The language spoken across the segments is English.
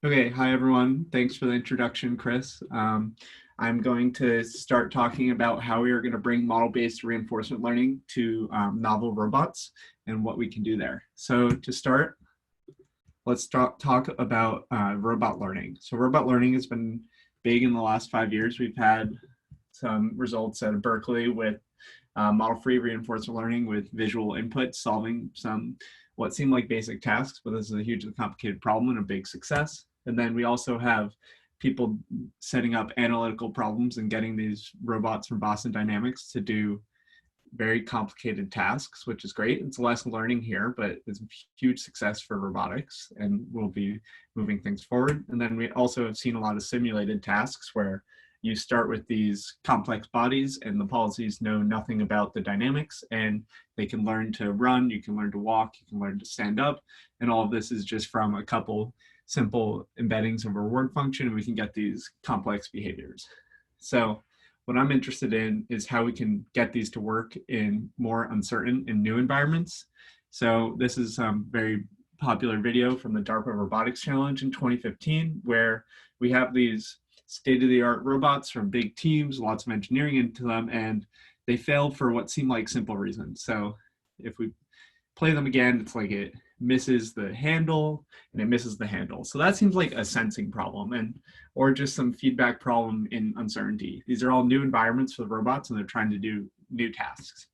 Okay, hi everyone. Thanks for the introduction, Chris. I'm going to start talking about how we are going to bring model-based reinforcement learning to novel robots and what we can do there. So to start, let's talk about robot learning. So robot learning has been big in the last 5 years. We've had some results at Berkeley with model-free reinforcement learning with visual input, solving some what seem like basic tasks, but this is a hugely complicated problem and a big success. And then we also have people setting up analytical problems and getting these robots from Boston Dynamics to do very complicated tasks, which is great. It's less learning here, but it's a huge success for robotics and we'll be moving things forward. And then we also have seen a lot of simulated tasks where you start with these complex bodies and the policies know nothing about the dynamics and they can learn to run, you can learn to walk, you can learn to stand up. And all of this is just from a couple simple embeddings of a reward function and we can get these complex behaviors. So what I'm interested in is how we can get these to work in more uncertain and new environments. So this is some very popular video from the DARPA Robotics Challenge in 2015, where we have these state-of-the-art robots from big teams, lots of engineering into them, and they failed for what seemed like simple reasons. So if we play them again, it's like it misses the handle and it misses the handle. So that seems like a sensing problem or just some feedback problem in uncertainty. These are all new environments for the robots and they're trying to do new tasks.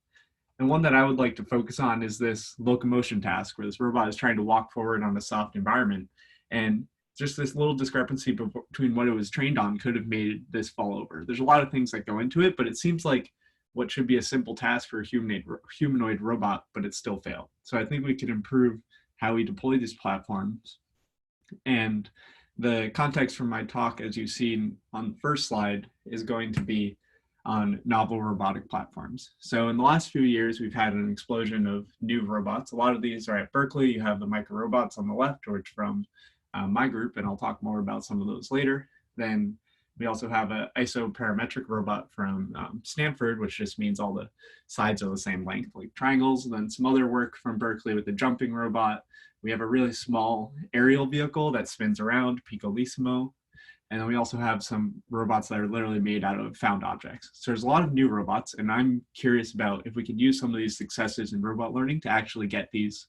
And one that I would like to focus on is this locomotion task where this robot is trying to walk forward on a soft environment. And just this little discrepancy between what it was trained on could have made this fall over. There's a lot of things that go into it, but it seems like what should be a simple task for a humanoid robot, but it still failed. So I think we could improve how we deploy these platforms. And the context from my talk, as you've seen on the first slide, is going to be on novel robotic platforms. So in the last few years, we've had an explosion of new robots. A lot of these are at Berkeley. You have the Microrobots on the left, which from my group, and I'll talk more about some of those later. Then we also have an isoparametric robot from Stanford, which just means all the sides are the same length, like triangles. And then some other work from Berkeley with the jumping robot. We have a really small aerial vehicle that spins around, Piccolissimo. And then we also have some robots that are literally made out of found objects. So there's a lot of new robots, and I'm curious about if we can use some of these successes in robot learning to actually get these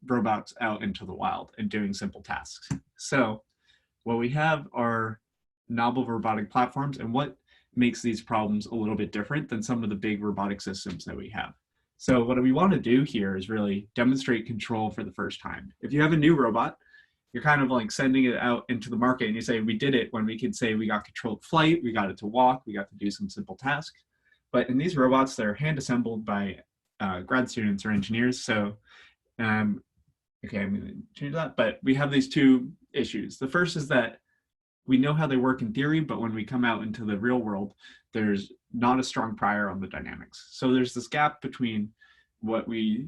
robots out into the wild and doing simple tasks. So what we have are novel robotic platforms, and what makes these problems a little bit different than some of the big robotic systems that we have. So what we want to do here is really demonstrate control for the first time. If you have a new robot, you're kind of like sending it out into the market and you say, we did it, when we could say we got controlled flight, we got it to walk, we got to do some simple tasks. But in these robots, they're hand assembled by grad students or engineers. So, okay, I'm gonna change that. But we have these two issues. The first is that we know how they work in theory, but when we come out into the real world, there's not a strong prior on the dynamics. So there's this gap between the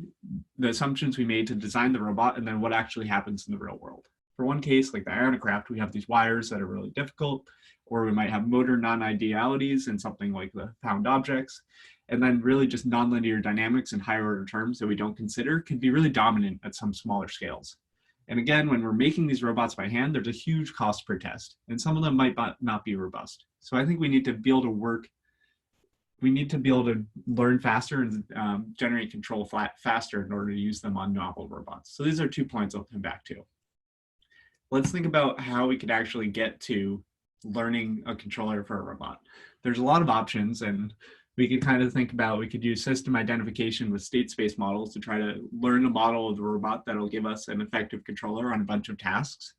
assumptions we made to design the robot and then what actually happens in the real world. For one case, like the Ionicraft, we have these wires that are really difficult, or we might have motor non-idealities in something like the found objects. And then really just nonlinear dynamics and higher order terms that we don't consider can be really dominant at some smaller scales. And again, when we're making these robots by hand, there's a huge cost per test, and some of them might not be robust. So I think we need to be able to learn faster and generate control faster in order to use them on novel robots. So these are 2 points I'll come back to. Let's think about how we could actually get to learning a controller for a robot. There's a lot of options, and we could kind of think about, we could use system identification with state space models to try to learn a model of the robot that'll give us an effective controller on a bunch of tasks.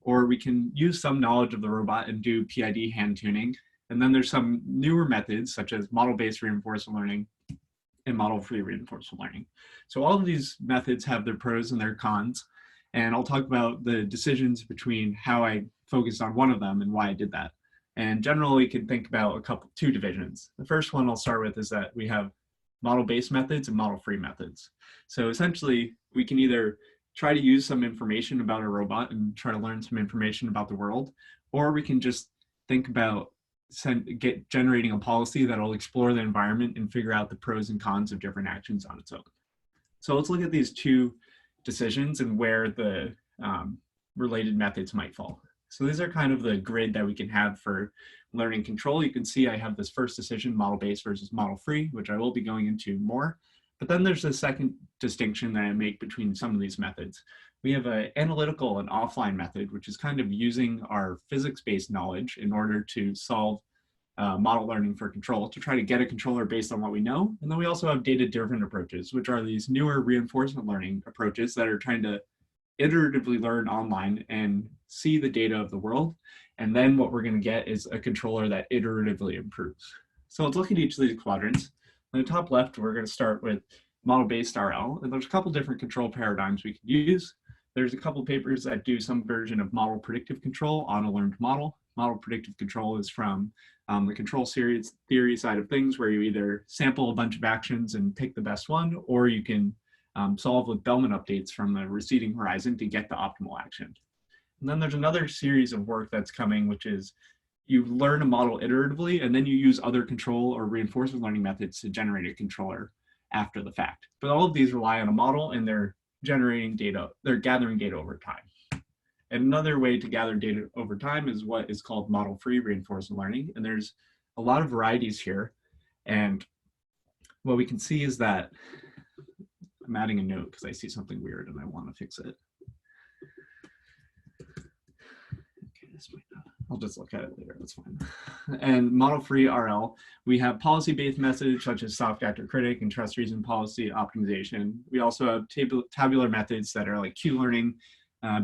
Or we can use some knowledge of the robot and do PID hand tuning. And then there's some newer methods such as model-based reinforcement learning and model-free reinforcement learning. So all of these methods have their pros and their cons. And I'll talk about the decisions between how I focused on one of them and why I did that. And generally, we can think about two divisions. The first one I'll start with is that we have model-based methods and model-free methods. So essentially, we can either try to use some information about a robot and try to learn some information about the world, or we can just think about generating a policy that'll explore the environment and figure out the pros and cons of different actions on its own. So let's look at these two decisions and where the related methods might fall. So these are kind of the grid that we can have for learning control. You can see I have this first decision, model-based versus model-free, which I will be going into more. But then there's the second distinction that I make between some of these methods. We have an analytical and offline method, which is kind of using our physics-based knowledge in order to solve model learning for control, to try to get a controller based on what we know. And then we also have data-driven approaches, which are these newer reinforcement learning approaches that are trying to iteratively learn online and see the data of the world. And then what we're going to get is a controller that iteratively improves. So let's look at each of these quadrants. On the top left, we're going to start with model-based RL. And there's a couple different control paradigms we could use. There's a couple papers that do some version of model predictive control on a learned model. Model predictive control is from the control series theory side of things, where you either sample a bunch of actions and pick the best one, or you can solve with Bellman updates from the receding horizon to get the optimal action. And then there's another series of work that's coming, which is you learn a model iteratively, and then you use other control or reinforcement learning methods to generate a controller after the fact. But all of these rely on a model, and they're generating data, they're gathering data over time. And another way to gather data over time is what is called model-free reinforcement learning. And there's a lot of varieties here. And what we can see is that I'm adding a note because I see something weird and I want to fix it. Okay, this might not. I'll just look at it later, that's fine. And model-free RL, we have policy-based methods such as soft actor critic and trust reason policy optimization. We also have tabular methods that are like Q-learning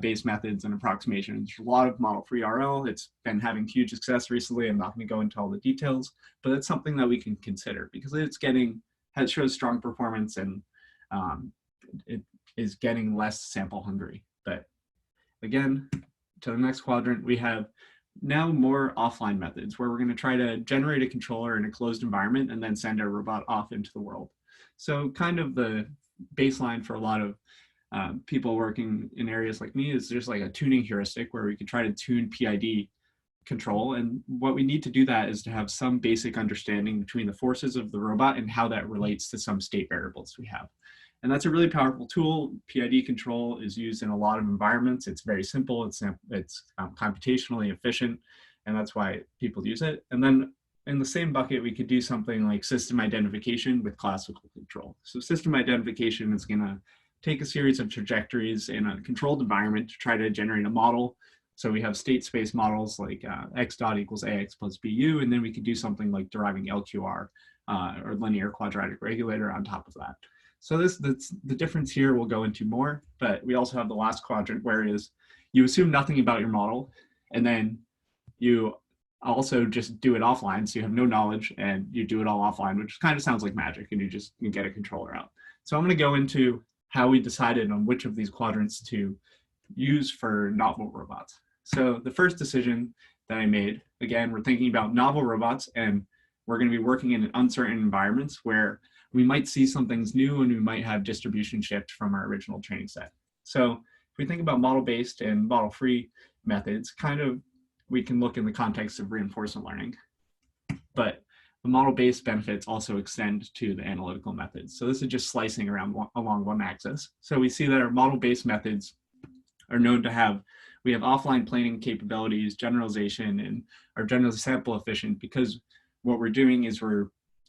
based methods and approximations. There's a lot of model-free RL. It's been having huge success recently. I'm not going to go into all the details, but it's something that we can consider because it shows strong performance, and it is getting less sample hungry. But again, to the next quadrant, we have now more offline methods where we're going to try to generate a controller in a closed environment and then send our robot off into the world. So kind of the baseline for a lot of people working in areas like me is just like a tuning heuristic where we could try to tune PID control. And what we need to do that is to have some basic understanding between the forces of the robot and how that relates to some state variables we have. And that's a really powerful tool. PID control is used in a lot of environments. It's very simple, it's computationally efficient, and that's why people use it. And then in the same bucket, we could do something like system identification with classical control. So system identification is gonna take a series of trajectories in a controlled environment to try to generate a model. So we have state space models like x dot equals ax plus bu, and then we could do something like deriving LQR or linear quadratic regulator on top of that. So that's the difference here we'll go into more, but we also have the last quadrant where you assume nothing about your model, and then you also just do it offline, so you have no knowledge and you do it all offline, which kind of sounds like magic, and you get a controller out. So I'm going to go into how we decided on which of these quadrants to use for novel robots. So the first decision that I made, again, we're thinking about novel robots, and we're going to be working in uncertain environments where we might see some things new and we might have distribution shift from our original training set. So if we think about model-based and model-free methods, kind of we can look in the context of reinforcement learning, but the model-based benefits also extend to the analytical methods. So this is just slicing around along one axis. So we see that our model-based methods are known to have, we have offline planning capabilities, generalization, and are generally sample efficient because what we're doing is we're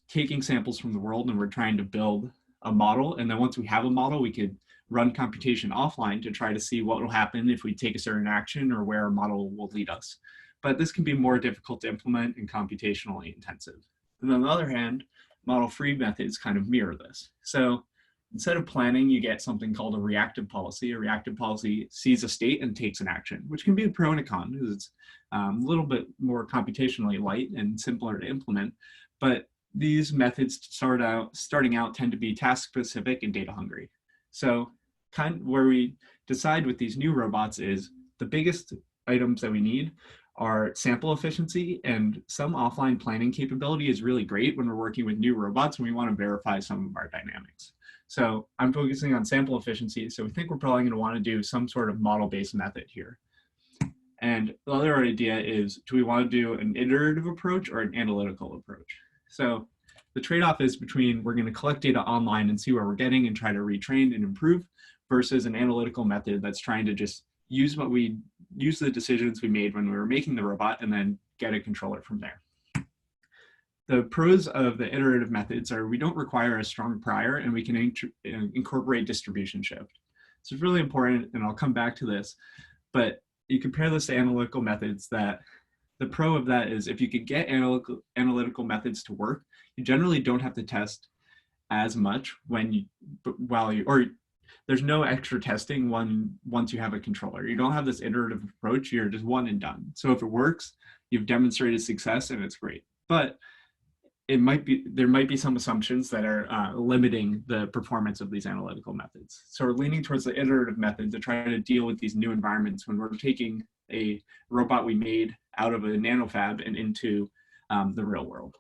taking samples from the world and we're trying to build a model. And then once we have a model, we could run computation offline to try to see what will happen if we take a certain action or where a model will lead us. But this can be more difficult to implement and computationally intensive. And on the other hand, model-free methods kind of mirror this. So instead of planning, you get something called a reactive policy. A reactive policy sees a state and takes an action, which can be a pro and a con because it's a little bit more computationally light and simpler to implement. But these methods starting out tend to be task specific and data hungry. So kind of where we decide with these new robots is the biggest items that we need are sample efficiency, and some offline planning capability is really great when we're working with new robots and we want to verify some of our dynamics. So I'm focusing on sample efficiency. So we think we're probably going to want to do some sort of model-based method here. And the other idea is, do we want to do an iterative approach or an analytical approach? So the trade-off is between we're going to collect data online and see where we're getting and try to retrain and improve versus an analytical method that's trying to just use the decisions we made when we were making the robot and then get a controller from there. The pros of the iterative methods are we don't require a strong prior and we can incorporate distribution shift. So it's really important, and I'll come back to this, but you compare this to analytical methods, that the pro of that is if you could get analytical methods to work, you generally don't have to test as much there's no extra testing once you have a controller. You don't have this iterative approach, you're just one and done. So if it works, you've demonstrated success and it's great. But there might be some assumptions that are limiting the performance of these analytical methods. So we're leaning towards the iterative method to try to deal with these new environments when we're taking a robot we made out of a nanofab and into the real world.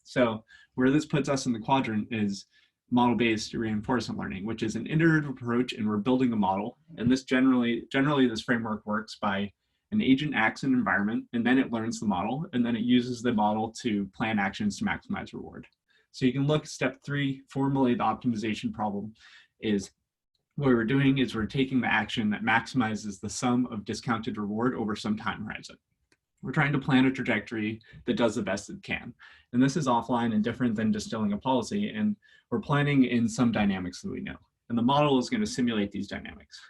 So where this puts us in the quadrant is model-based reinforcement learning, which is an iterative approach, and we're building a model. And this generally this framework works by an agent acts in an environment, and then it learns the model, and then it uses the model to plan actions to maximize reward. So you can look at step 3, formulate the optimization problem. Is what we're doing is we're taking the action that maximizes the sum of discounted reward over some time horizon. We're trying to plan a trajectory that does the best it can. And this is offline and different than distilling a policy, and we're planning in some dynamics that we know. And the model is going to simulate these dynamics.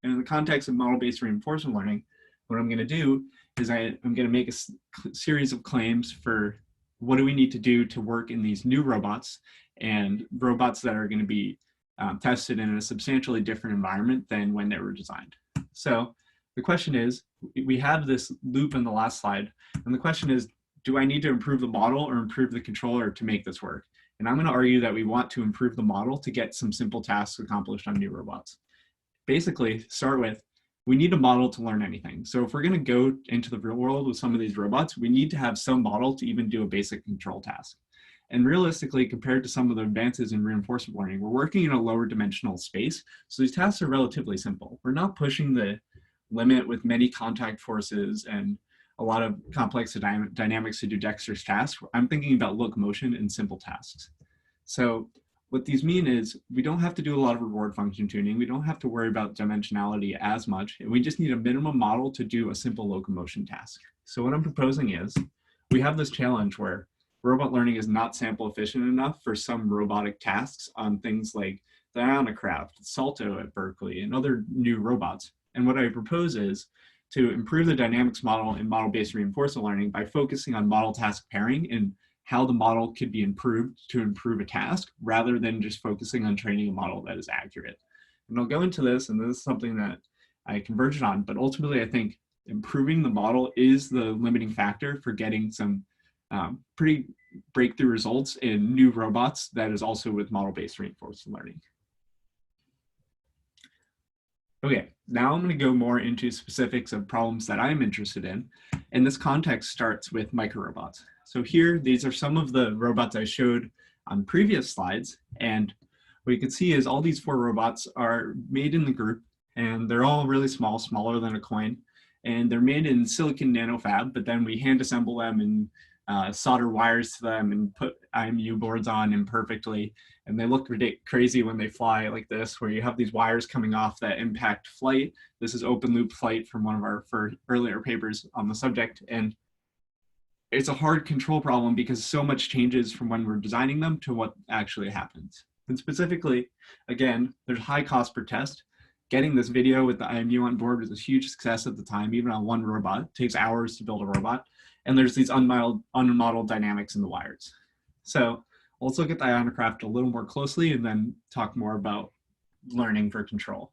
And in the context of model-based reinforcement learning, what I'm going to do is I'm going to make a series of claims for what do we need to do to work in these new robots, and robots that are going to be tested in a substantially different environment than when they were designed. So the question is, we have this loop in the last slide, and the question is, do I need to improve the model or improve the controller to make this work? And I'm going to argue that we want to improve the model to get some simple tasks accomplished on new robots. Basically, start with, we need a model to learn anything. So if we're going to go into the real world with some of these robots, we need to have some model to even do a basic control task. And realistically, compared to some of the advances in reinforcement learning, we're working in a lower dimensional space. So these tasks are relatively simple. We're not pushing the limit with many contact forces and a lot of complex dynamics to do dexterous tasks. I'm thinking about locomotion and simple tasks. So what these mean is we don't have to do a lot of reward function tuning. We don't have to worry about dimensionality as much. And we just need a minimum model to do a simple locomotion task. So what I'm proposing is we have this challenge where robot learning is not sample efficient enough for some robotic tasks on things like the Ionicraft, Salto at Berkeley, and other new robots. And what I propose is to improve the dynamics model in model-based reinforcement learning by focusing on model task pairing and how the model could be improved to improve a task, rather than just focusing on training a model that is accurate. And I'll go into this, and this is something that I converged on, but ultimately I think improving the model is the limiting factor for getting some pretty breakthrough results in new robots that is also with model-based reinforcement learning. Okay, now I'm going to go more into specifics of problems that I'm interested in. And this context starts with microrobots. So here, these are some of the robots I showed on previous slides. And what you can see is all these 4 robots are made in the group, and they're all really small, smaller than a coin. And they're made in silicon nanofab, but then we hand assemble them and solder wires to them and put IMU boards on imperfectly. And they look crazy when they fly like this, where you have these wires coming off that impact flight. This is open loop flight from one of our earlier papers on the subject. And it's a hard control problem because so much changes from when we're designing them to what actually happens. And specifically, again, there's high cost per test. Getting this video with the IMU on board was a huge success at the time, even on one robot. It takes hours to build a robot. And there's these unmodeled dynamics in the wires. So let's look at the Ionicraft a little more closely and then talk more about learning for control.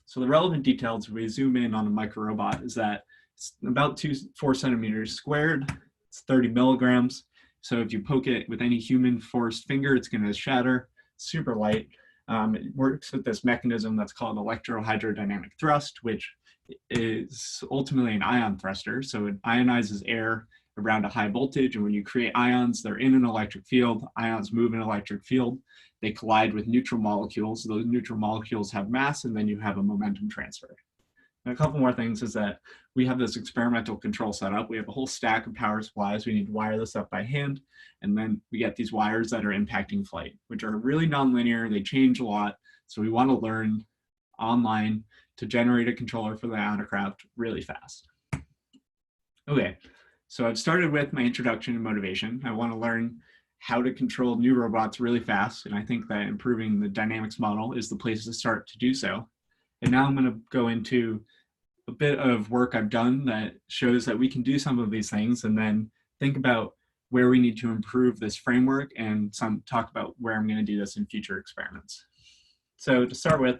So the relevant details, if we zoom in on a microrobot, is that it's about 4 centimeters squared. It's 30 milligrams. So if you poke it with any human forced finger, it's going to shatter. Super light. It works with this mechanism that's called electrohydrodynamic thrust, which is ultimately an ion thruster. So it ionizes air around a high voltage, and when you create ions, they're in an electric field. Ions move in an electric field. They collide with neutral molecules. Those neutral molecules have mass, and then you have a momentum transfer. And a couple more things is that we have this experimental control setup. We have a whole stack of power supplies. We need to wire this up by hand. And then we get these wires that are impacting flight, which are really nonlinear. They change a lot. So we want to learn online to generate a controller for the Ionocraft really fast. Okay, so I've started with my introduction and motivation. I want to learn how to control new robots really fast, and I think that improving the dynamics model is the place to start to do so. And now I'm going to go into a bit of work I've done that shows that we can do some of these things, and then think about where we need to improve this framework and talk about where I'm going to do this in future experiments. So to start with,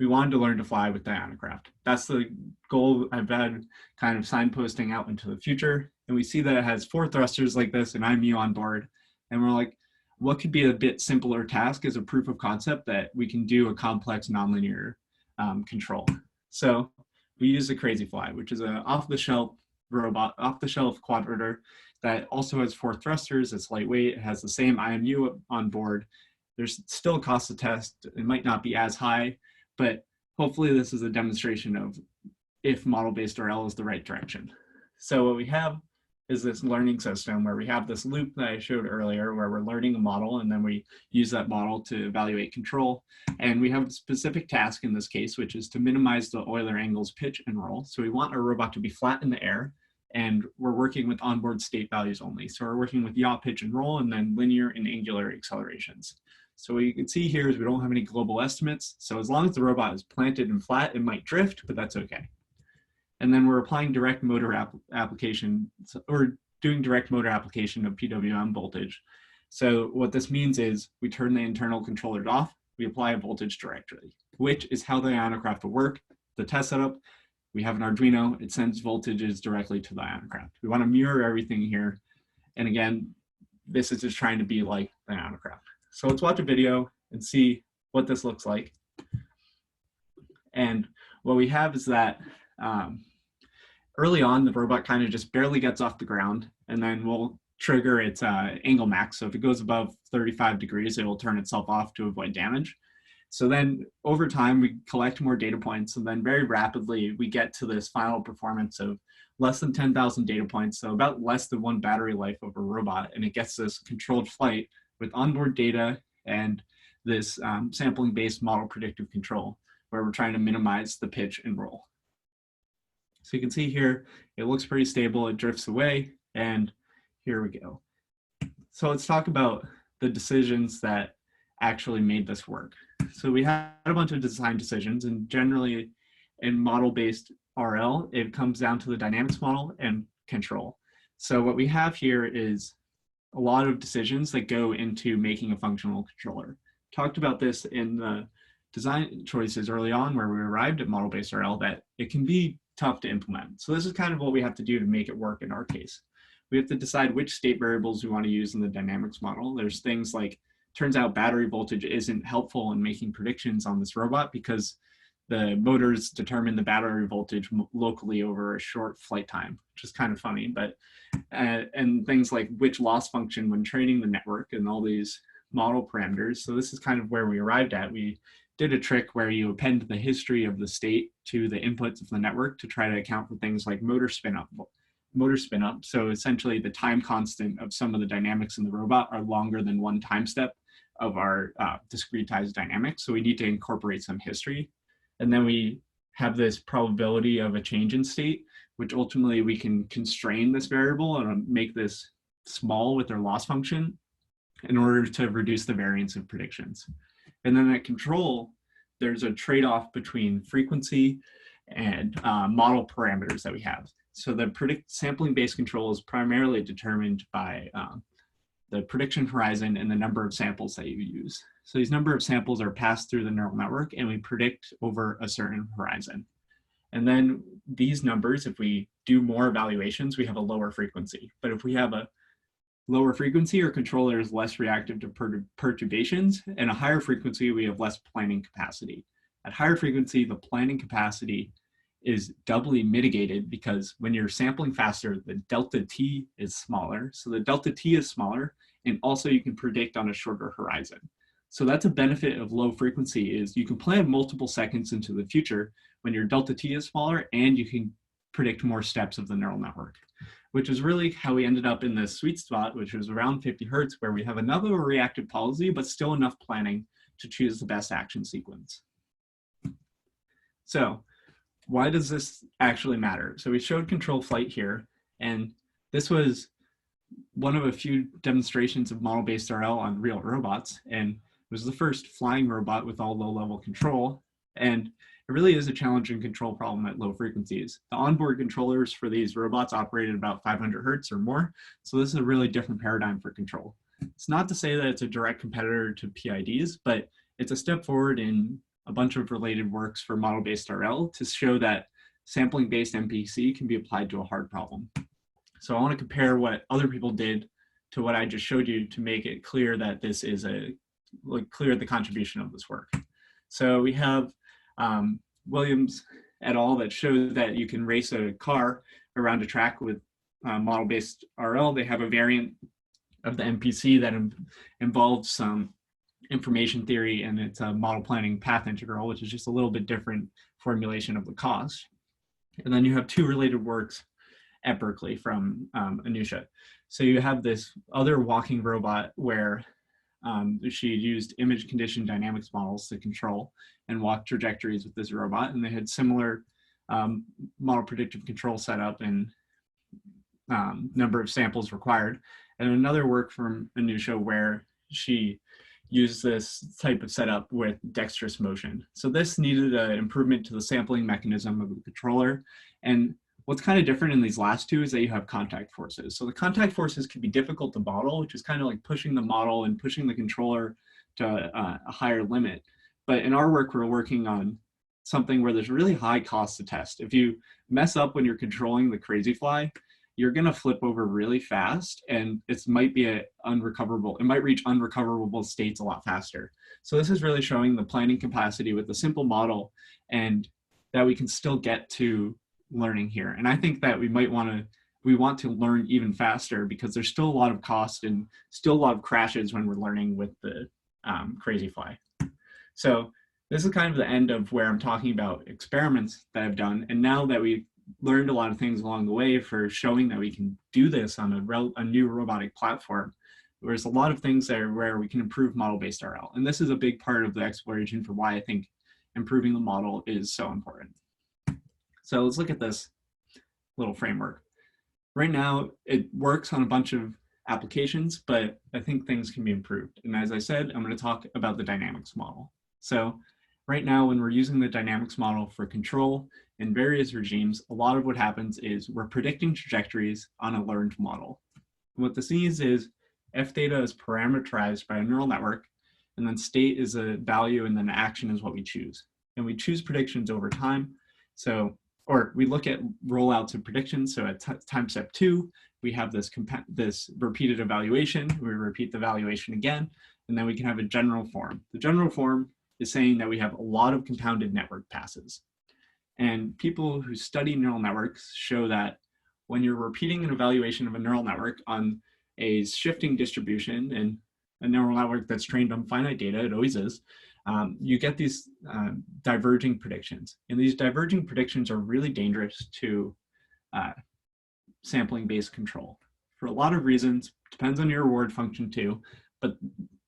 we wanted to learn to fly with the Ionocraft. That's the goal I've had kind of signposting out into the future. And we see that it has 4 thrusters like this and IMU on board. And we're like, what could be a bit simpler task as a proof of concept that we can do a complex nonlinear control. So we use the Crazy Fly, which is an off-the-shelf robot, off-the-shelf quadrotor that also has 4 thrusters. It's lightweight. It has the same IMU on board. There's still a cost to test. It might not be as high, but hopefully this is a demonstration of if model-based RL is the right direction. So what we have is this learning system where we have this loop that I showed earlier where we're learning a model and then we use that model to evaluate control. And we have a specific task in this case, which is to minimize the Euler angles pitch and roll. So we want our robot to be flat in the air, and we're working with onboard state values only. So we're working with yaw, pitch, and roll, and then linear and angular accelerations. So what you can see here is we don't have any global estimates. So as long as the robot is planted and flat, it might drift, but that's okay. And then we're applying direct motor application, or doing direct motor application of PWM voltage. So what this means is we turn the internal controllers off, we apply a voltage directly, which is how the Ionocraft will work. The test setup, we have an Arduino, it sends voltages directly to the Ionocraft. We want to mirror everything here. And again, this is just trying to be like the Ionocraft. So let's watch a video and see what this looks like. And what we have is that early on, the robot kind of just barely gets off the ground, and then we'll trigger its angle max. So if it goes above 35 degrees, it will turn itself off to avoid damage. So then over time, we collect more data points, and then very rapidly, we get to this final performance of less than 10,000 data points, so about less than 1 battery life of a robot, and it gets this controlled flight with onboard data and this sampling-based model predictive control, where we're trying to minimize the pitch and roll. So you can see here, it looks pretty stable, it drifts away, and here we go. So let's talk about the decisions that actually made this work. So we had a bunch of design decisions, and generally in model-based RL, it comes down to the dynamics model and control. So what we have here is a lot of decisions that go into making a functional controller. Talked about this in the design choices early on where we arrived at model-based RL, that it can be tough to implement. So this is kind of what we have to do to make it work in our case. We have to decide which state variables we want to use in the dynamics model. There's things like, turns out battery voltage isn't helpful in making predictions on this robot because the motors determine the battery voltage locally over a short flight time, which is kind of funny, but, and things like which loss function when training the network and all these model parameters. So this is kind of where we arrived at. We did a trick where you append the history of the state to the inputs of the network to try to account for things like motor spin up. So essentially the time constant of some of the dynamics in the robot are longer than 1 time step of our discretized dynamics. So we need to incorporate some history. And then we have this probability of a change in state, which ultimately we can constrain this variable and make this small with our loss function in order to reduce the variance of predictions. And then at control, there's a trade-off between frequency and model parameters that we have. So the sampling-based control is primarily determined by the prediction horizon and the number of samples that you use. So these number of samples are passed through the neural network and we predict over a certain horizon. And then these numbers, if we do more evaluations, we have a lower frequency. But if we have a lower frequency, our controller is less reactive to perturbations, and a higher frequency, we have less planning capacity. At higher frequency, the planning capacity is doubly mitigated because when you're sampling faster, the delta t is smaller. So the delta t is smaller, and also you can predict on a shorter horizon. So that's a benefit of low frequency, is you can plan multiple seconds into the future when your delta t is smaller, and you can predict more steps of the neural network, which is really how we ended up in this sweet spot, which was around 50 Hertz, where we have another reactive policy, but still enough planning to choose the best action sequence. So why does this actually matter? So we showed control flight here, and this was one of a few demonstrations of model-based RL on real robots, and it was the first flying robot with all low-level control. And it really is a challenging control problem at low frequencies. The onboard controllers for these robots operate at about 500 hertz or more, so this is a really different paradigm for control. It's not to say that it's a direct competitor to PIDs, but it's a step forward in a bunch of related works for model-based RL to show that sampling-based MPC can be applied to a hard problem. So I want to compare what other people did to what I just showed you to make it clear that this is clear the contribution of this work. So we have Williams et al. That shows that you can race a car around a track with model-based RL. They have a variant of the MPC that involves some information theory, and it's a model planning path integral, which is just a little bit different formulation of the cost. And then you have two related works at Berkeley from Anusha. So you have this other walking robot where she used image condition dynamics models to control and walk trajectories with this robot, and they had similar model predictive control setup and number of samples required. And another work from Anusha where she used this type of setup with dexterous motion. So this needed an improvement to the sampling mechanism of the controller. And what's kind of different in these last two is that you have contact forces. So the contact forces can be difficult to model, which is kind of like pushing the model and pushing the controller to a higher limit. But in our work, we're working on something where there's really high cost to test. If you mess up when you're controlling the crazy fly, you're gonna flip over really fast, and it might be unrecoverable. It might reach unrecoverable states a lot faster. So this is really showing the planning capacity with a simple model, and that we can still get to learning here. And I think that we want to learn even faster because there's still a lot of cost and still a lot of crashes when we're learning with the crazy fly. So this is kind of the end of where I'm talking about experiments that I've done. And now that we've learned a lot of things along the way for showing that we can do this on a new robotic platform, there's a lot of things there where we can improve model-based RL. And this is a big part of the exploration for why I think improving the model is so important. So let's look at this little framework. Right now, it works on a bunch of applications, but I think things can be improved. And as I said, I'm going to talk about the dynamics model. So right now, when we're using the dynamics model for control in various regimes, a lot of what happens is we're predicting trajectories on a learned model. And what this means is F theta is parameterized by a neural network, and then state is a value, and then action is what we choose. And we choose predictions over time. So, or we look at rollouts of predictions. So at time step 2, we have this repeated evaluation. We repeat the evaluation again, and then we can have a general form. The general form is saying that we have a lot of compounded network passes. And people who study neural networks show that when you're repeating an evaluation of a neural network on a shifting distribution and a neural network that's trained on finite data, it always is, you get these diverging predictions. And these diverging predictions are really dangerous to sampling-based control. For a lot of reasons, depends on your reward function too, but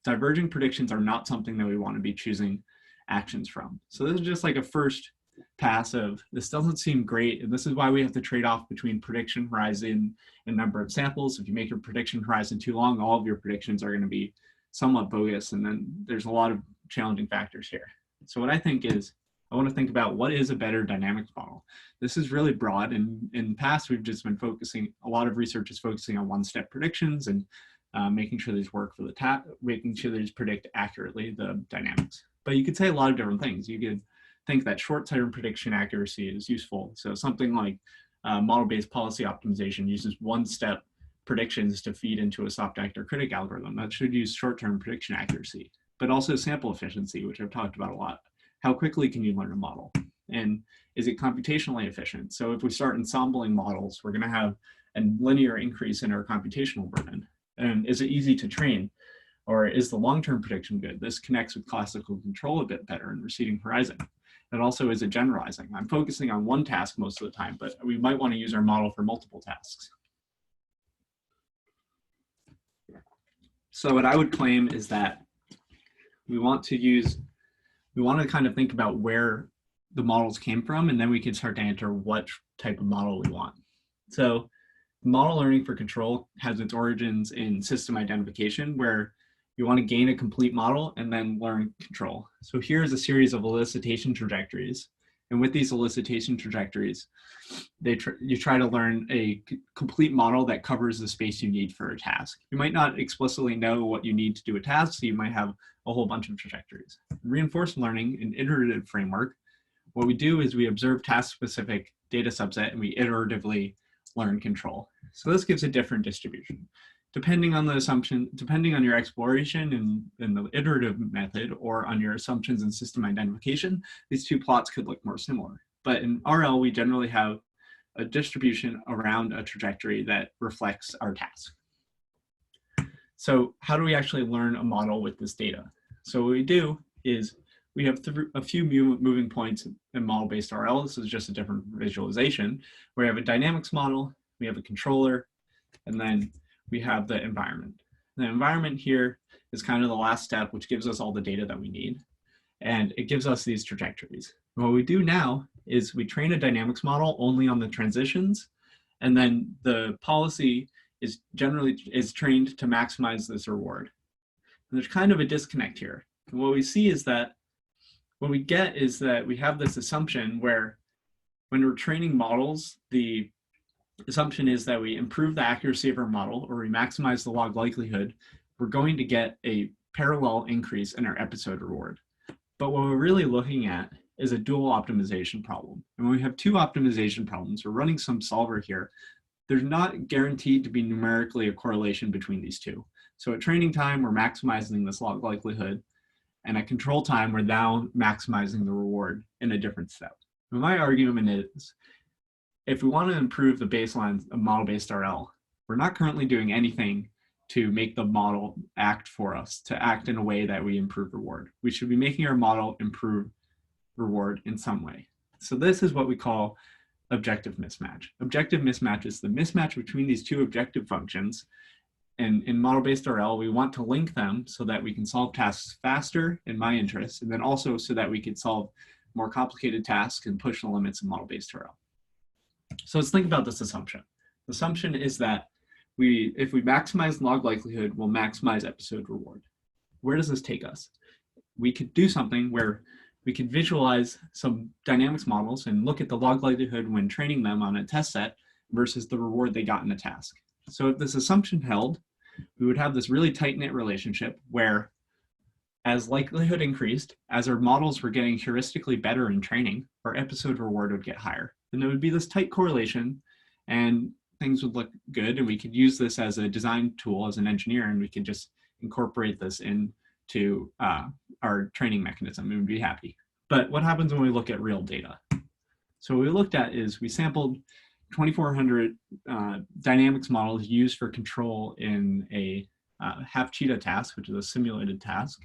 diverging predictions are not something that we want to be choosing actions from. So this is just like a first pass of, this doesn't seem great, and this is why we have to trade off between prediction horizon and number of samples. If you make your prediction horizon too long, all of your predictions are going to be somewhat bogus, and then there's a lot of challenging factors here. So what I think is, I want to think about what is a better dynamics model. This is really broad, and in the past we've just been focusing, a lot of research is focusing on one-step predictions and making sure these work for the making sure these predict accurately the dynamics. But you could say a lot of different things. You could think that short-term prediction accuracy is useful. So something like model-based policy optimization uses one-step predictions to feed into a soft actor critic algorithm. That should use short-term prediction accuracy, but also sample efficiency, which I've talked about a lot. How quickly can you learn a model? And is it computationally efficient? So if we start ensembling models, we're going to have a linear increase in our computational burden. And is it easy to train? Or is the long-term prediction good? This connects with classical control a bit better in receding horizon. And also, is it generalizing? I'm focusing on one task most of the time, but we might want to use our model for multiple tasks. So what I would claim is that we want to kind of think about where the models came from, and then we can start to enter what type of model we want. So model learning for control has its origins in system identification, where you want to gain a complete model and then learn control. So here's a series of elicitation trajectories. And with these elicitation trajectories, you try to learn a complete model that covers the space you need for a task. You might not explicitly know what you need to do a task, so you might have a whole bunch of trajectories. In reinforcement learning, an iterative framework, what we do is we observe task-specific data subset and we iteratively learn control. So this gives a different distribution. Depending on the assumption, depending on your exploration in the iterative method or on your assumptions and system identification, these two plots could look more similar. But in RL, we generally have a distribution around a trajectory that reflects our task. So how do we actually learn a model with this data? So what we do is we have a few moving points in model-based RL. This is just a different visualization. We have a dynamics model, we have a controller, and then we have the environment. The environment here is kind of the last step, which gives us all the data that we need. And it gives us these trajectories. And what we do now is we train a dynamics model only on the transitions. And then the policy is generally trained to maximize this reward. And there's kind of a disconnect here. And what we see is that what we get is that we have this assumption where when we're training models, the assumption is that we improve the accuracy of our model or we maximize the log likelihood, we're going to get a parallel increase in our episode reward. But what we're really looking at is a dual optimization problem. And when we have two optimization problems, we're running some solver here, there's not guaranteed to be numerically a correlation between these two. So at training time, we're maximizing this log likelihood, and at control time, we're now maximizing the reward in a different step. And my argument is, if we want to improve the baseline of model-based RL, we're not currently doing anything to make the model act for us, to act in a way that we improve reward. We should be making our model improve reward in some way. So this is what we call objective mismatch. Objective mismatch is the mismatch between these two objective functions. And in model-based RL, we want to link them so that we can solve tasks faster in my interest, and then also so that we can solve more complicated tasks and push the limits of model-based RL. So let's think about this assumption. The assumption is that if we maximize log likelihood, we'll maximize episode reward. Where does this take us? We could do something where we could visualize some dynamics models and look at the log likelihood when training them on a test set versus the reward they got in a task. So if this assumption held, we would have this really tight-knit relationship where as likelihood increased, as our models were getting heuristically better in training, our episode reward would get higher. And there would be this tight correlation and things would look good. And we could use this as a design tool as an engineer, and we could just incorporate this into our training mechanism and we'd be happy. But what happens when we look at real data? So what we looked at is we sampled 2,400 dynamics models used for control in a half cheetah task, which is a simulated task.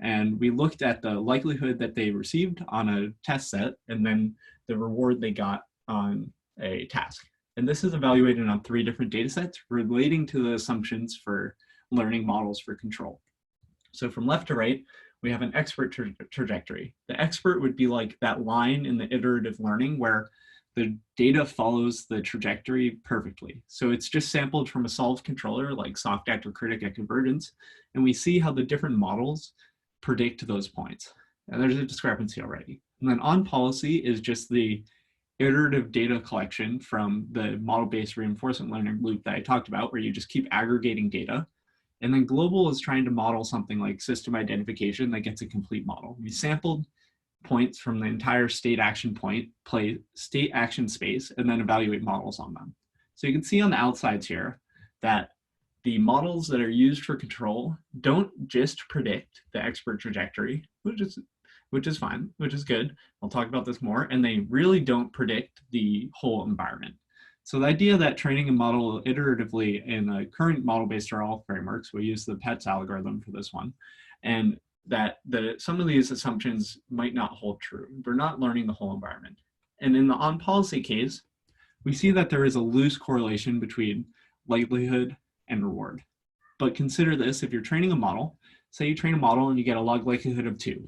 And we looked at the likelihood that they received on a test set and then the reward they got on a task. And this is evaluated on 3 different data sets relating to the assumptions for learning models for control. So from left to right, we have an expert trajectory. The expert would be like that line in the iterative learning where the data follows the trajectory perfectly. So it's just sampled from a solved controller like soft act or critic at convergence, and we see how the different models predict those points. And there's a discrepancy already. And then on policy is just the iterative data collection from the model-based reinforcement learning loop that I talked about, where you just keep aggregating data. And then global is trying to model something like system identification that gets a complete model. We sampled points from the entire state action space, and then evaluate models on them. So you can see on the outsides here that the models that are used for control don't just predict the expert trajectory, which is fine, which is good. I'll talk about this more. And they really don't predict the whole environment. So the idea that training a model iteratively in the current model-based RL frameworks, we use the PETS algorithm for this one, and that some of these assumptions might not hold true. We're not learning the whole environment. And in the on-policy case, we see that there is a loose correlation between likelihood and reward. But consider this, if you're training a model, say you train a model and you get a log likelihood of 2.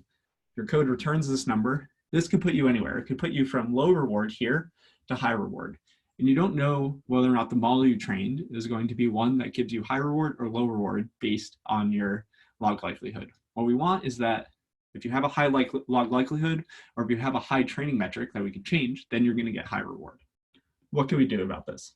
Your code returns this number, This could put you anywhere. It could put you from low reward here to high reward. And you don't know whether or not the model you trained is going to be one that gives you high reward or low reward based on your log likelihood. What we want is that if you have a high log likelihood, or if you have a high training metric that we can change, then you're going to get high reward. What can we do about this?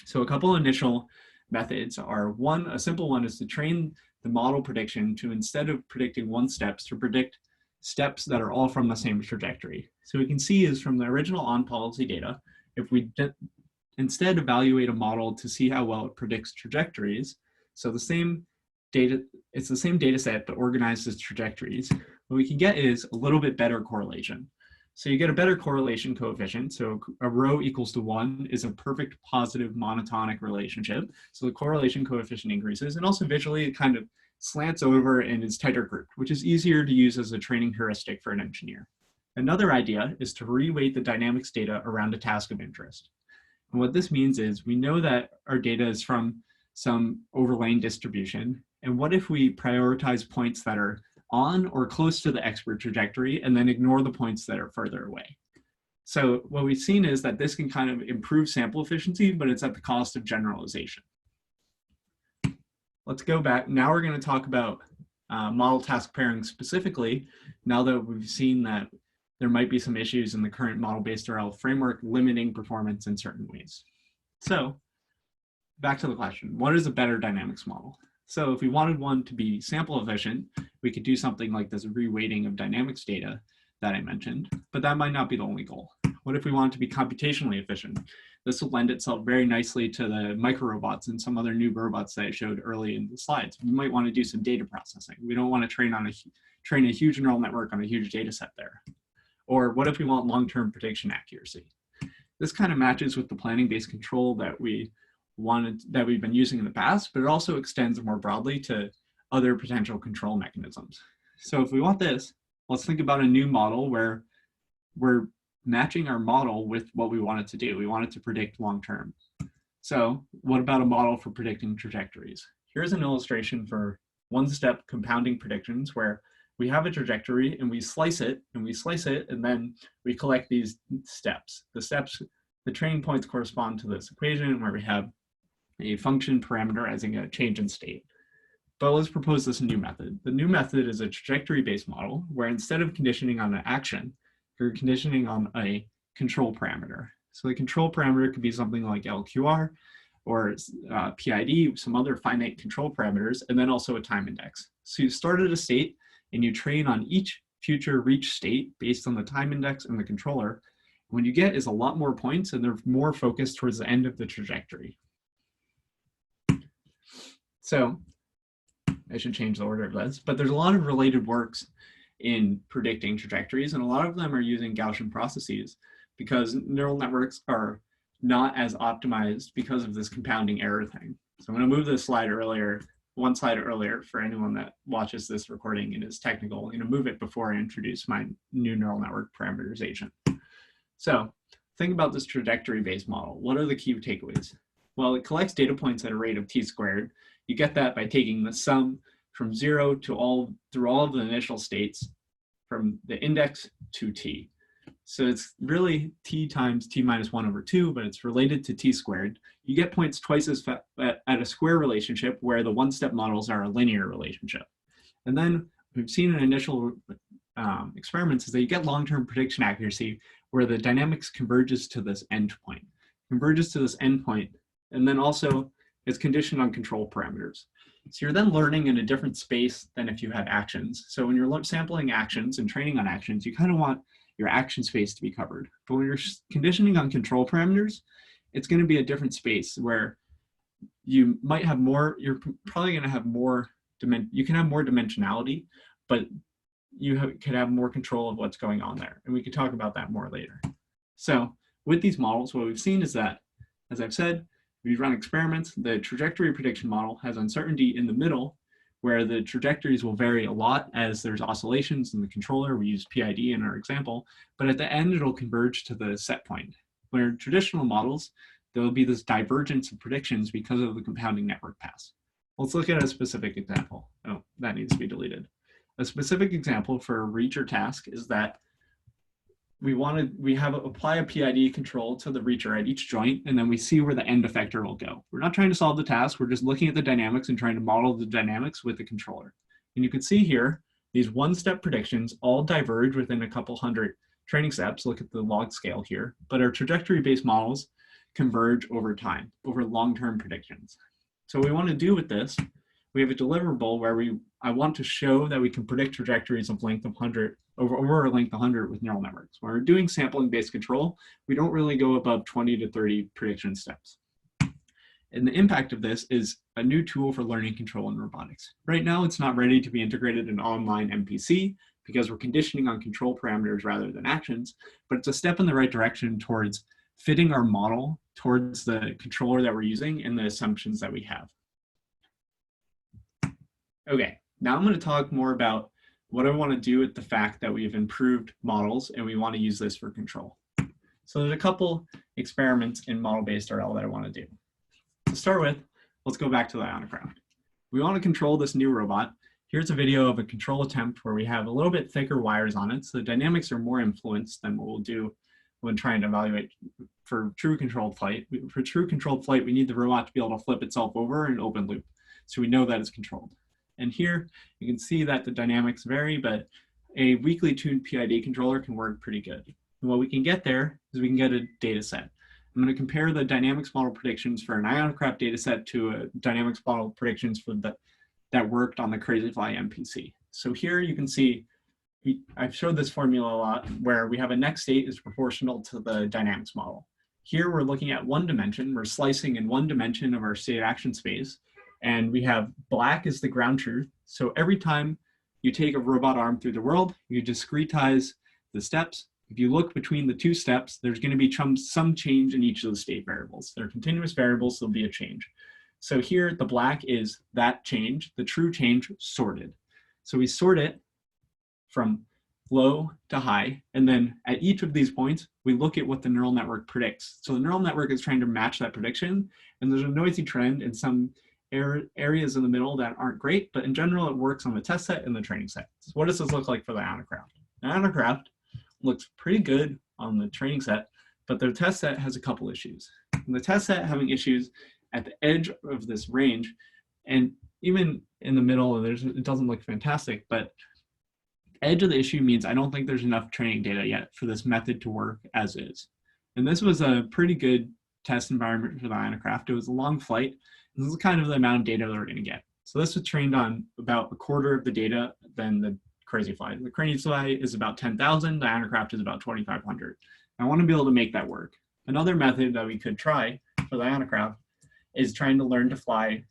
So a couple initial methods are, one, a simple one is to train the model prediction to, instead of predicting one steps, to predict steps that are all from the same trajectory. So we can see is from the original on-policy data, if we instead evaluate a model to see how well it predicts trajectories, so the same data, it's the same data set but organized as trajectories, what we can get is a little bit better correlation. So you get a better correlation coefficient. So a rho equals to 1 is a perfect positive monotonic relationship. So the correlation coefficient increases, and also visually it kind of slants over and is tighter grouped, which is easier to use as a training heuristic for an engineer. Another idea is to reweight the dynamics data around a task of interest. And what this means is we know that our data is from some overlaying distribution. And what if we prioritize points that are on or close to the expert trajectory and then ignore the points that are further away? So what we've seen is that this can kind of improve sample efficiency, but it's at the cost of generalization. Let's go back. Now we're going to talk about model task pairing specifically, now that we've seen that there might be some issues in the current model-based RL framework limiting performance in certain ways. So back to the question, what is a better dynamics model? So if we wanted one to be sample efficient, we could do something like this reweighting of dynamics data that I mentioned, but that might not be the only goal. What if we want it to be computationally efficient? This will lend itself very nicely to the Microrobots and some other new robots that I showed early in the slides. We might want to do some data processing. We don't want to train a huge neural network on a huge data set there. Or what if we want long-term prediction accuracy? This kind of matches with the planning-based control that we've been using in the past, but it also extends more broadly to other potential control mechanisms. So if we want this, let's think about a new model where we're matching our model with what we want it to do. We want it to predict long-term. So what about a model for predicting trajectories? Here's an illustration for one-step compounding predictions where we have a trajectory and we slice it, and then we collect these steps. The training points correspond to this equation where we have a function parameterizing a change in state. But let's propose this new method. The new method is a trajectory-based model where instead of conditioning on an action, you're conditioning on a control parameter. So the control parameter could be something like LQR or PID, some other finite control parameters, and then also a time index. So you start at a state and you train on each future reach state based on the time index and the controller. What you get is a lot more points, and they're more focused towards the end of the trajectory. So I should change the order of this, but there's a lot of related works in predicting trajectories, and a lot of them are using Gaussian processes because neural networks are not as optimized because of this compounding error thing. So I'm going to move this slide earlier, one slide earlier for anyone that watches this recording and is technical. I'm going to move it before I introduce my new neural network parameterization. So think about this trajectory-based model. What are the key takeaways? Well, it collects data points at a rate of t squared. You get that by taking the sum from 0 to through all of the initial states from the index to t. So it's really t times t minus 1 over 2, but it's related to t squared. You get points twice as fast at a square relationship where the one-step models are a linear relationship. And then we've seen in initial experiments is that you get long-term prediction accuracy where the dynamics converges to this endpoint. And then also it's conditioned on control parameters. So you're then learning in a different space than if you had actions. So when you're sampling actions and training on actions, you kind of want your action space to be covered. But when you're conditioning on control parameters, it's going to be a different space where you might have more, you're probably going to have more, you can have more dimensionality, but you could have more control of what's going on there. And we could talk about that more later. So with these models, what we've seen is that, as I've said, we run experiments. The trajectory prediction model has uncertainty in the middle where the trajectories will vary a lot as there's oscillations in the controller. We use PID in our example, but at the end, it'll converge to the set point. Where in traditional models, there will be this divergence of predictions because of the compounding network paths. Let's look at a specific example. Oh, that needs to be deleted. A specific example for a reach or task is that we apply a PID control to the reacher at each joint, and then we see where the end effector will go. We're not trying to solve the task, we're just looking at the dynamics and trying to model the dynamics with the controller. And you can see here, these one-step predictions all diverge within a couple hundred training steps. Look at the log scale here, but our trajectory-based models converge over time, over long-term predictions. So what we want to do with this, we have a deliverable where I want to show that we can predict trajectories of length of 100 over a length 100 with neural networks. When we're doing sampling-based control, we don't really go above 20 to 30 prediction steps. And the impact of this is a new tool for learning control in robotics. Right now, it's not ready to be integrated in online MPC because we're conditioning on control parameters rather than actions, but it's a step in the right direction towards fitting our model towards the controller that we're using and the assumptions that we have. Okay, now I'm going to talk more about what I want to do with the fact that we've improved models and we want to use this for control. So there's a couple experiments in model-based RL that I want to do. To start with, let's go back to the Ionocraft. We want to control this new robot. Here's a video of a control attempt where we have a little bit thicker wires on it, so the dynamics are more influenced than what we'll do when trying to evaluate for true controlled flight. For true controlled flight, we need the robot to be able to flip itself over in open loop, so we know that it's controlled. And here, you can see that the dynamics vary, but a weakly tuned PID controller can work pretty good. And what we can get there is we can get a data set. I'm going to compare the dynamics model predictions for an Ionocraft data set to a dynamics model predictions for that worked on the Crazyfly MPC. So here you can see, I've showed this formula a lot, where we have a next state is proportional to the dynamics model. Here we're looking at one dimension, we're slicing in one dimension of our state action space, and we have black is the ground truth. So every time you take a robot arm through the world, you discretize the steps. If you look between the two steps, there's going to be some change in each of the state variables. They're continuous variables, so there'll be a change. So here, the black is that change, the true change sorted. So we sort it from low to high, and then at each of these points, we look at what the neural network predicts. So the neural network is trying to match that prediction, and there's a noisy trend in some areas in the middle that aren't great, but in general, it works on the test set and the training set. So what does this look like for the Ionocraft? The Ionocraft looks pretty good on the training set, but the test set has a couple issues. And the test set having issues at the edge of this range, and even in the middle, it doesn't look fantastic, but edge of the issue means I don't think there's enough training data yet for this method to work as is. And this was a pretty good test environment for the Ionocraft. It was a long flight. This is kind of the amount of data that we're going to get. So this was trained on about a quarter of the data than the Crazyfly. The Crazyfly is about 10,000, the Ionocraft is about 2,500. I want to be able to make that work. Another method that we could try for the Ionocraft is trying to learn to fly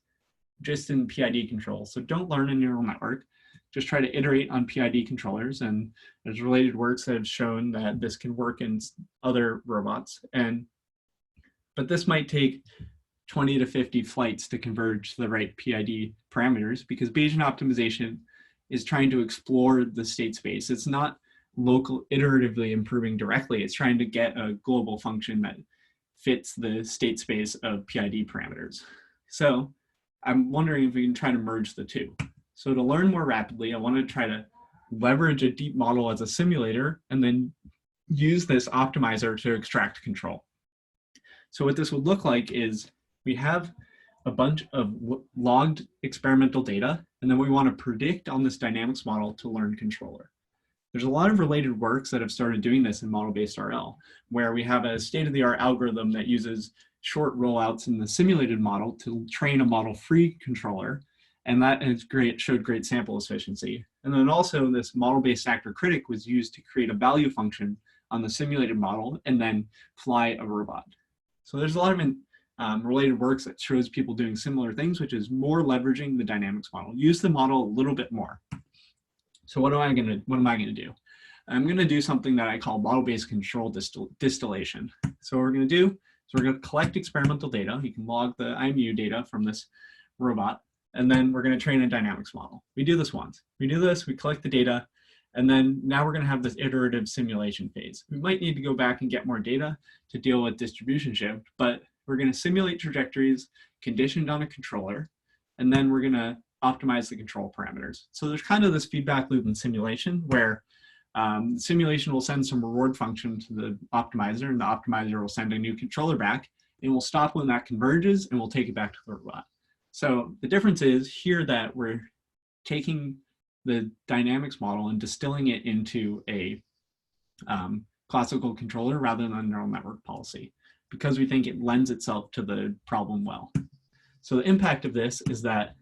just in PID control. So don't learn a neural network, just try to iterate on PID controllers. And there's related works that have shown that this can work in other robots. But this might take 20 to 50 flights to converge to the right PID parameters, because Bayesian optimization is trying to explore the state space. It's not local iteratively improving directly. It's trying to get a global function that fits the state space of PID parameters. So I'm wondering if we can try to merge the two. So to learn more rapidly, I want to try to leverage a deep model as a simulator and then use this optimizer to extract control. So what this would look like is we have a bunch of logged experimental data, and then we want to predict on this dynamics model to learn controller. There's a lot of related works that have started doing this in model-based RL, where we have a state-of-the-art algorithm that uses short rollouts in the simulated model to train a model-free controller, and that has showed great sample efficiency. And then also this model-based actor critic was used to create a value function on the simulated model and then fly a robot. So there's a lot of related works that shows people doing similar things, which is more leveraging the dynamics model. Use the model a little bit more. So what am I gonna do? I'm gonna do something that I call model-based control distillation. So what we're gonna do is we're gonna collect experimental data. You can log the IMU data from this robot, and then we're gonna train a dynamics model. We do this once. We do this, we collect the data, and then now we're gonna have this iterative simulation phase. We might need to go back and get more data to deal with distribution shift, but we're gonna simulate trajectories conditioned on a controller, and then we're gonna optimize the control parameters. So there's kind of this feedback loop in simulation where Simulation will send some reward function to the optimizer, and the optimizer will send a new controller back, and we'll stop when that converges, and we'll take it back to the robot. So the difference is here that we're taking the dynamics model and distilling it into a classical controller rather than a neural network policy, because we think it lends itself to the problem well. So the impact of this is that,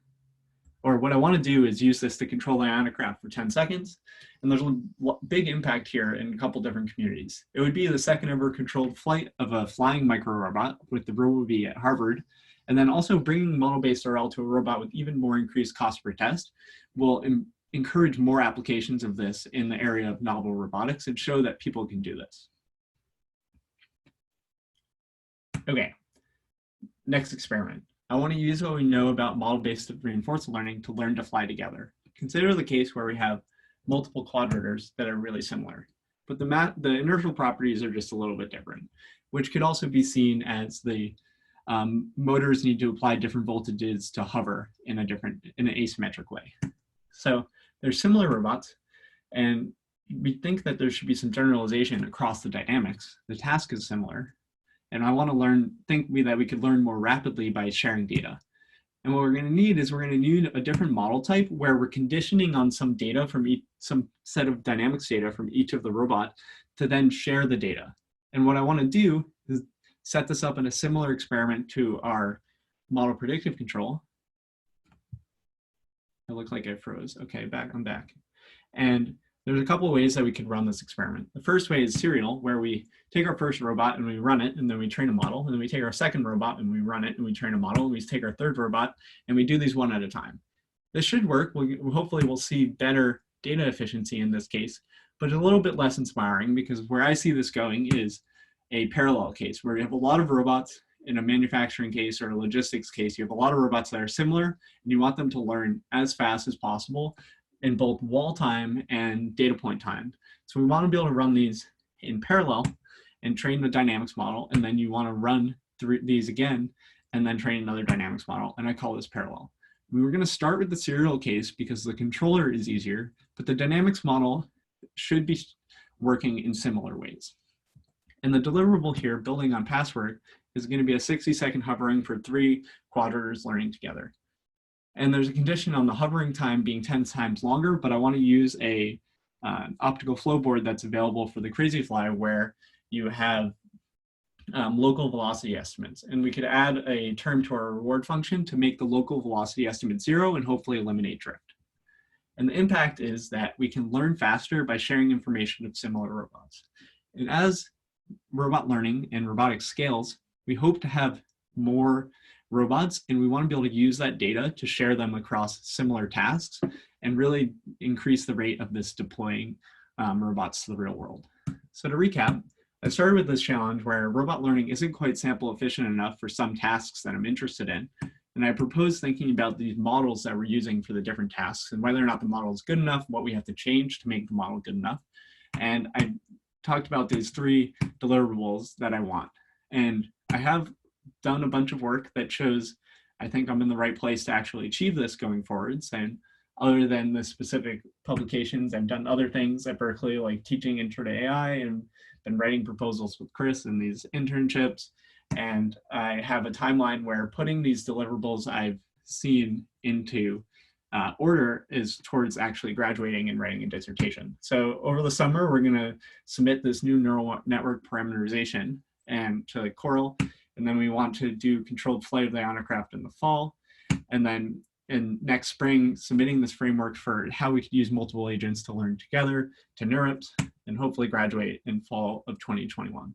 or what I want to do is use this to control the ionograft for 10 seconds. And there's a big impact here in a couple different communities. It would be the second ever controlled flight of a flying microrobot with the Robotic at Harvard. And then also bringing ModelBased RL to a robot with even more increased cost per test will encourage more applications of this in the area of novel robotics and show that people can do this. Okay, next experiment. I want to use what we know about model-based reinforcement learning to learn to fly together. Consider the case where we have multiple quadrators that are really similar, but the inertial properties are just a little bit different, which could also be seen as the motors need to apply different voltages to hover in an asymmetric way. So they're similar robots, and we think that there should be some generalization across the dynamics. The task is similar, and I want to think that we could learn more rapidly by sharing data. And what we're going to need is we're going to need a different model type where we're conditioning on some data from some set of dynamics data from each of the robot to then share the data. And what I want to do is set this up in a similar experiment to our model predictive control. It looks like I froze. Okay, I'm back. And there's a couple of ways that we could run this experiment. The first way is serial, where we take our first robot and we run it, and then we train a model, and then we take our second robot and we run it and we train a model, and we take our third robot and we do these one at a time. This should work. Hopefully we'll see better data efficiency in this case, but a little bit less inspiring, because where I see this going is a parallel case where you have a lot of robots. In a manufacturing case or a logistics case, you have a lot of robots that are similar, and you want them to learn as fast as possible in both wall time and data point time. So we want to be able to run these in parallel and train the dynamics model, and then you want to run these again and then train another dynamics model, and I call this parallel. We were going to start with the serial case because the controller is easier, but the dynamics model should be working in similar ways. And the deliverable here, building on past work, is going to be a 60-second hovering for 3 quadrators learning together. And there's a condition on the hovering time being 10 times longer, but I want to use a optical flow board that's available for the Crazy Fly, where you have local velocity estimates. And we could add a term to our reward function to make the local velocity estimate 0 and hopefully eliminate drift. And the impact is that we can learn faster by sharing information of similar robots. And as robot learning and robotics scales, we hope to have more robots, and we want to be able to use that data to share them across similar tasks and really increase the rate of this deploying robots to the real world. So to recap, I started with this challenge where robot learning isn't quite sample efficient enough for some tasks that I'm interested in. And I proposed thinking about these models that we're using for the different tasks and whether or not the model is good enough, what we have to change to make the model good enough. And I talked about these 3 deliverables that I want. And I have done a bunch of work that shows I think I'm in the right place to actually achieve this going forwards. And other than the specific publications, I've done other things at Berkeley, like teaching Intro to AI, and been writing proposals with Chris in these internships. And I have a timeline where putting these deliverables I've seen into order is towards actually graduating and writing a dissertation. So over the summer, we're going to submit this new neural network parameterization and to Coral, and then we want to do controlled flight of the ionograft in the fall, and then in next spring submitting this framework for how we could use multiple agents to learn together to NeurIPS, and hopefully graduate in fall of 2021.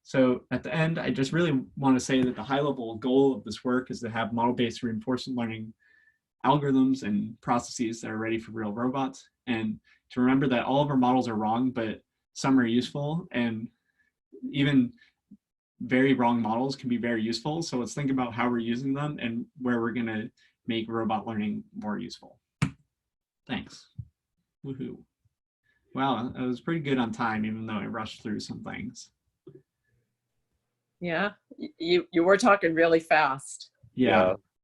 So at the end, I just really want to say that the high-level goal of this work is to have model-based reinforcement learning algorithms and processes that are ready for real robots, and to remember that all of our models are wrong, but some are useful, and even very wrong models can be very useful. So let's think about how we're using them and where we're going to make robot learning more useful. Thanks. Woohoo. Wow, I was pretty good on time, even though I rushed through some things. Yeah, you were talking really fast. Yeah.